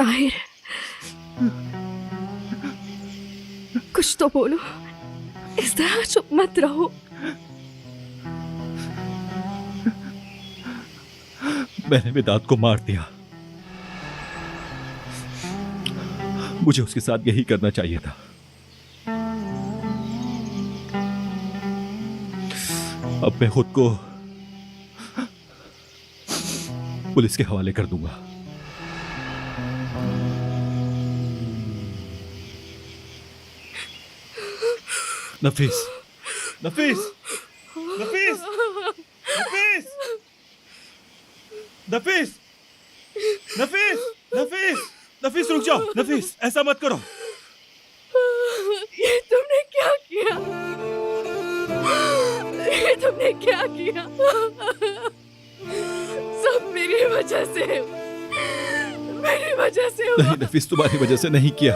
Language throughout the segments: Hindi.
ताहिर, कुछ तो बोलो, इस तरह चुप मत रहो। मैंने विदात को मार दिया। मुझे उसके साथ यही करना चाहिए था। अब मैं खुद को पुलिस के हवाले कर दूंगा। नफीस, नफीस, नफीस, नफीस, नफीस, नफीस, नफीस, नफीस, रुक जाओ। नफीस, ऐसा मत करो। ये तुमने क्या किया? ये तुमने क्या किया? सब मेरी वजह से, मेरी वजह से हुआ। नहीं नफीस, तुम्हारी वजह से नहीं किया।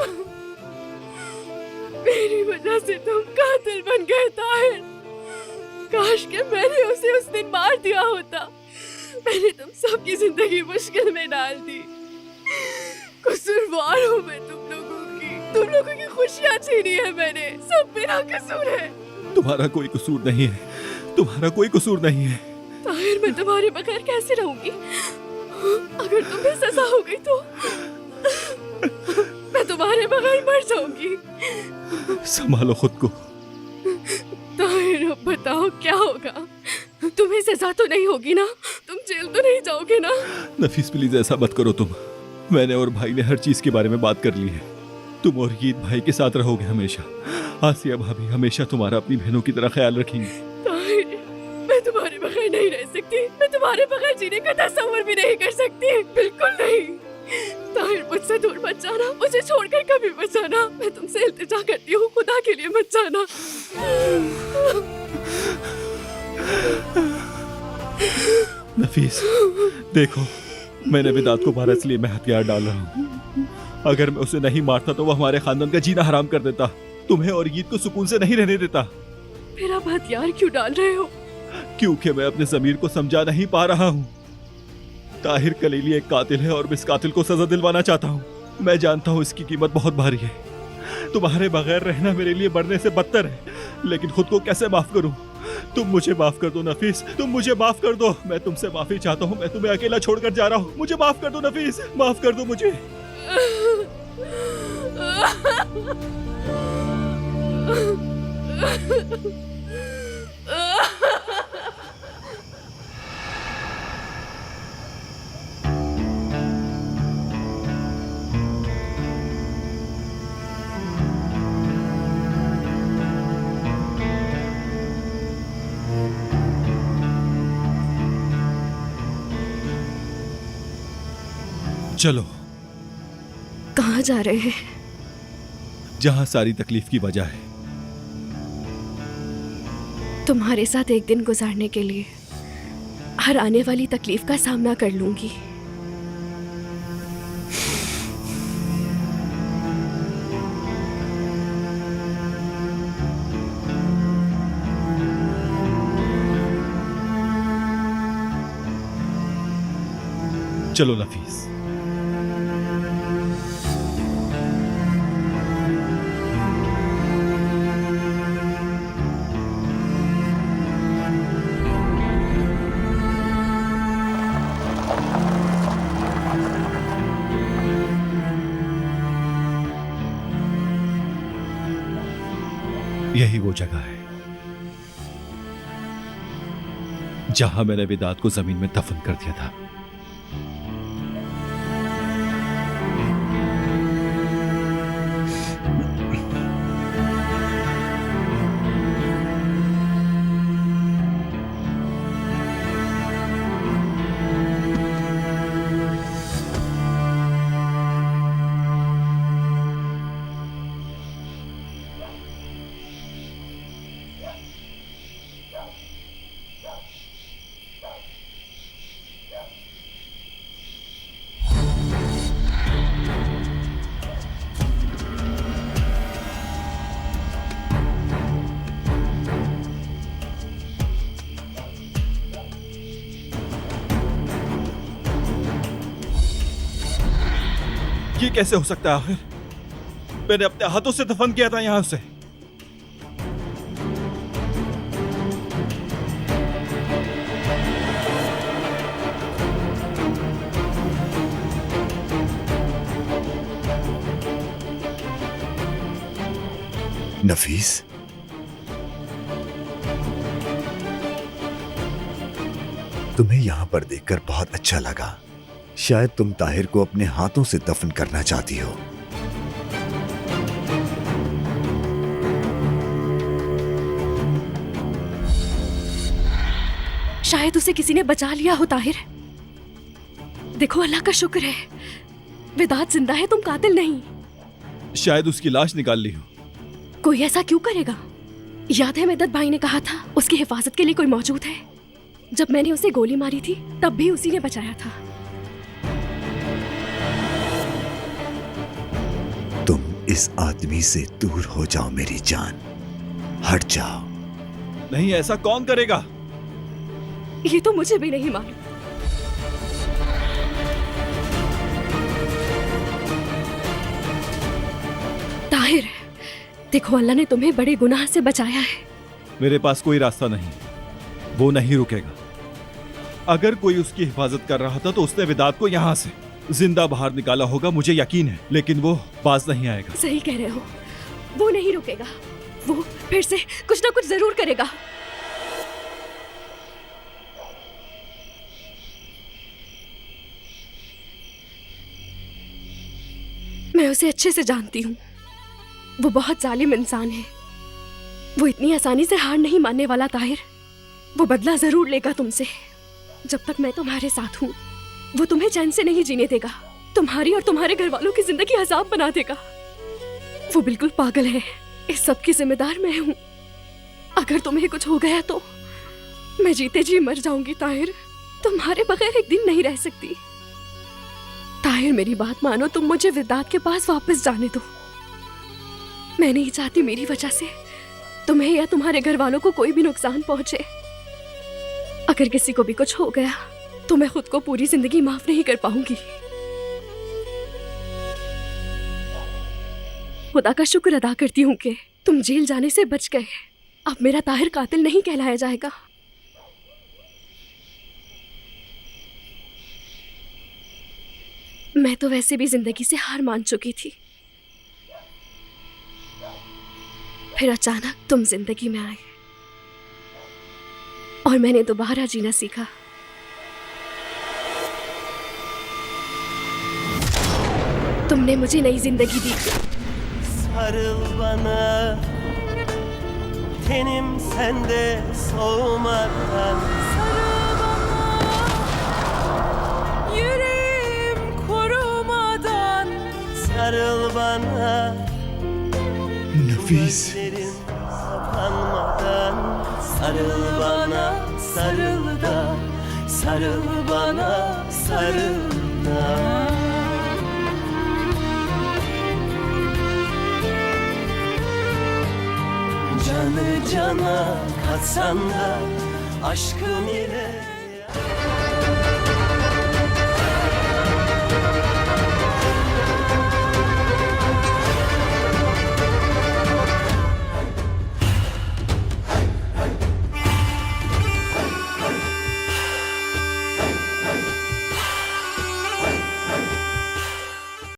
मेरी वजह से तुम कातिल बन गए ताहिर। काश के मैंने उसे उस दिन मार दिया होता। मैंने तुम सबकी जिंदगी मुश्किल में डाल दी। कसूरवार हूँ मैं तुम लोगों की खुशियाँ छीनी है मैंने। सब मेरा कसूर है। तुम्हारा कोई कसूर नहीं है, तुम्हारा कोई कसूर नहीं है। ताहिर, मैं तुम्हारे बगैर कैसे रहूंगी? अगर तुम्हें सजा हो गई तो मैं तुम्हारे बगैर मर जाऊंगी। संभालो खुद को। ताहिर, अब बताओ क्या होगा? तुम्हें सजा तो नहीं होगी ना? तुम जेल तो नहीं जाओगे ना? नफीस प्लीज ऐसा मत करो तुम। मैंने और भाई ने हर चीज के बारे में बात कर ली है। तुम और ईद भाई के साथ रहोगे हमेशा। आसिया भाभी हमेशा तुम्हारा अपनी बहनों की तरह ख्याल रखेंगी। ताहिर, मैं तुम्हारे बगैर नहीं रह सकती। मैं तुम्हारे बगैर जीने का तस्वीर भी नहीं कर सकती। बिल्कुल नहीं। ताहिर, मुझसे दूर मत जाना। मुझे छोड़कर कभी मत जाना। मैं तुमसे इल्तिजा करती हूँ, खुदा के लिए मत जाना। नफीस, देखो, मैंने विदात को मारा इसलिए मैं हथियार डाल रहा हूँ। अगर मैं उसे नहीं मारता तो वो हमारे खानदान का जीना हराम कर देता, तुम्हें और ईद को सुकून से नहीं रहने देता। फिर आप हथियार क्यों डाल रहे हो? क्योंकि मैं अपने ज़मीर को समझा नहीं पा रहा हूँ। ताहिर कलीली एक कातिल है और मैं इस कातिल को सजा दिलवाना चाहता हूँ। मैं जानता हूँ इसकी कीमत बहुत भारी है। तुम्हारे बगैर रहना मेरे लिए मरने से बदतर है, लेकिन खुद को कैसे माफ करूँ? तुम मुझे माफ कर दो नफीस, तुम मुझे माफ कर दो। मैं तुमसे माफी चाहता हूँ। मैं तुम्हें अकेला छोड़कर जा रहा हूँ। मुझे माफ कर दो नफीस, माफ कर दो मुझे। चलो। कहाँ जा रहे हैं? जहां सारी तकलीफ की वजह है। तुम्हारे साथ एक दिन गुजारने के लिए हर आने वाली तकलीफ का सामना कर लूंगी। चलो नफीस। यही वो जगह है जहां मैंने विदात को जमीन में दफन कर दिया था। ये कैसे हो सकता है आखिर? मैंने अपने हाथों से दफन किया था यहां से। नफीस, तुम्हें यहां पर देखकर बहुत अच्छा लगा। शायद तुम ताहिर को अपने हाथों से दफन करना चाहती हो। शायद उसे किसी ने बचा लिया हो ताहिर। देखो, अल्लाह का शुक्र है वेदात जिंदा है, तुम कातिल नहीं। शायद उसकी लाश निकाल ली हो। कोई ऐसा क्यों करेगा? याद है मेदत भाई ने कहा था उसकी हिफाजत के लिए कोई मौजूद है। जब मैंने उसे गोली मारी थी तब भी उसी ने बचाया था। तुम इस आदमी से दूर हो जाओ मेरी जान, हट जाओ। नहीं, ऐसा कौन करेगा? ये तो मुझे भी नहीं मालूम। ताहिर, देखो अल्लाह ने तुम्हें बड़े गुनाह से बचाया है। मेरे पास कोई रास्ता नहीं, वो नहीं रुकेगा। अगर कोई उसकी हिफाजत कर रहा था तो उसने विदात को यहां से जिंदा बाहर निकाला होगा, मुझे यकीन है, लेकिन वो बाज नहीं आएगा। सही कह रहे हो, वो नहीं रुकेगा। वो फिर से कुछ ना कुछ जरूर करेगा। मैं उसे अच्छे से जानती हूँ। वो बहुत जालिम इंसान है। वो इतनी आसानी से हार नहीं मानने वाला ताहिर। वो बदला जरूर लेगा तुमसे। जब तक मैं तुम्हारे साथ हूँ वो तुम्हें चैन से नहीं जीने देगा। तुम्हारी और तुम्हारे घर वालों की जिंदगी अजाब बना देगा। वो बिल्कुल पागल है। इस सब की जिम्मेदार मैं हूँ। अगर तुम्हें कुछ हो गया तो मैं जीते जी मर जाऊंगी ताहिर। तुम्हारे बगैर एक दिन नहीं रह सकती। ताहिर, मेरी बात मानो, तुम मुझे विदात के पास वापस जाने दो। मैं नहीं चाहती मेरी वजह से तुम्हें या तुम्हारे घर वालों को कोई भी नुकसान पहुंचे। अगर किसी को भी कुछ हो गया तो मैं खुद को पूरी जिंदगी माफ नहीं कर पाऊंगी। खुदा का शुक्र अदा करती हूँ कि तुम जेल जाने से बच गए। अब मेरा ताहिर कातिल नहीं कहलाया जाएगा। मैं तो वैसे भी जिंदगी से हार मान चुकी थी। फिर अचानक तुम जिंदगी में आए और मैंने दोबारा जीना सीखा। तुमने मुझे नई जिंदगी दी। Sarıl bana, tenim sende soğumadan. Sarıl bana, yüreğim kurumadan. Sarıl bana, नफीस, gözlerim kapanmadan. Sarıl bana, sarıl da, sarıl bana, sarıl da. Canı cana katsan da aşkım ile